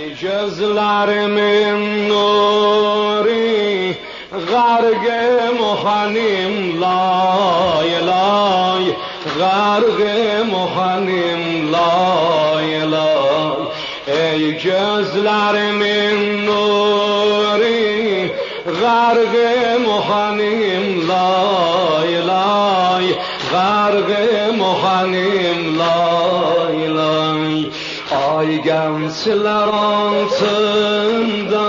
Gözlerimin nuri Garg-ı muhanim lay lay Garg-ı muhanim lay lay Ey gözlerimin nuri Garg-ı muhanim lay lay Garg-ı muhanim lay lay Ay gençler altında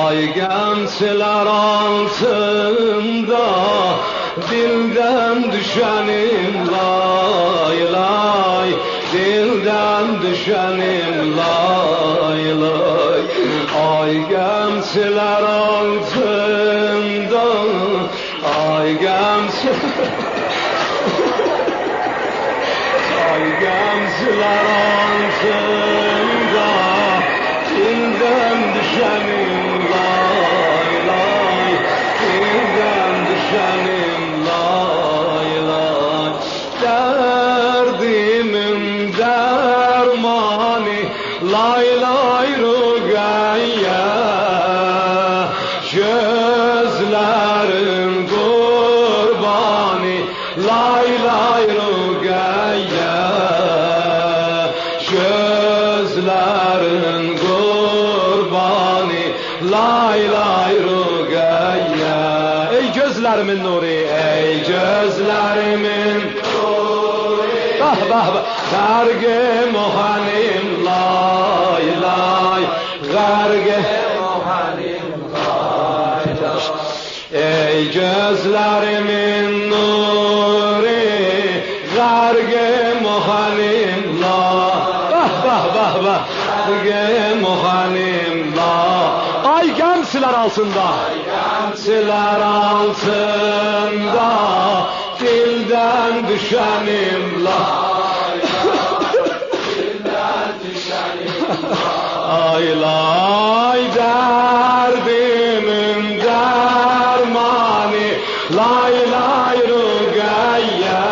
Ay gençler altında Dilden düşenim lay lay Dilden düşenim lay lay Ay gençler altında Ay gençler Ay gençler altında Dilden düşenim lay lay Dilden düşenim lay lay Derdimin dermani Lay lay Rugayye Gözlerin kurbani Lay lay Rugayye Gözlerin kurbani Lay lay Rugayye Ey gözlerimin nuri Ey gözlerimin nuri Bah bah bah Garg-ı muhanim lay lay Garg-ı muhanim lay lay Ey gözlerimin nuri Garg-ı muhanim lay Bah bah bah bah Garg-ı muhanim lay Ay gençler altında Gençler altında Dilden düşenim lay Dilden düşenim lay lay derdimin dermani Lay lay Rugayye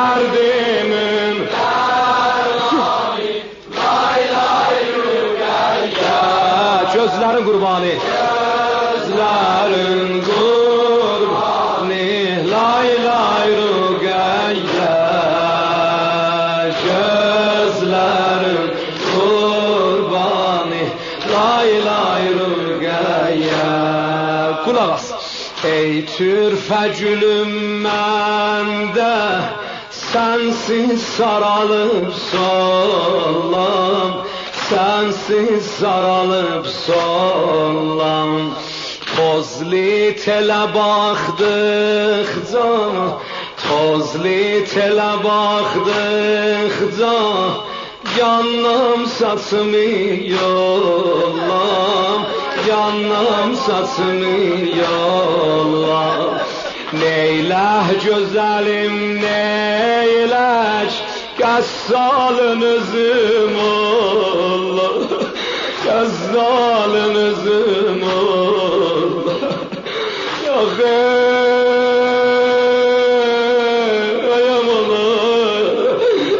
Derdimin dermani Lay lay Rugayye Gözlerin kurbanı Gözlerin kurbanı Lay lay Rugayye Gözlerin kurbanı Lay lay Rugayye Kulak as Ey türfe gülüm mende Sensiz saralıp sollam Sensiz saralıp sollam Tozli tele baktıkça Tozli tele baktıkça Yanım saçımı yollam Yanım saçımı yollam Neyleh güzelim neylek Gazzalınızım Allah Gazzalınızım Allah Ya ayam Allah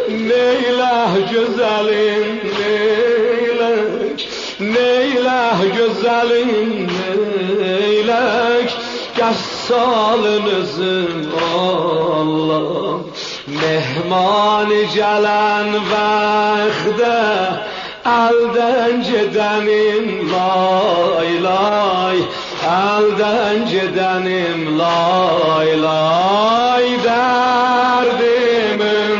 Neyleh güzelim neylek Neyleh güzelim neylek Gazzalınızım Allah Mehmani gelen vaxtda Elden gidenim lay lay Elden gidenim lay lay Derdimin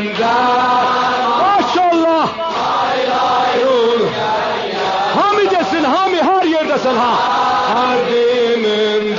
Maşallah Lay lay Hami desin hami her yerdesin ha Derdimin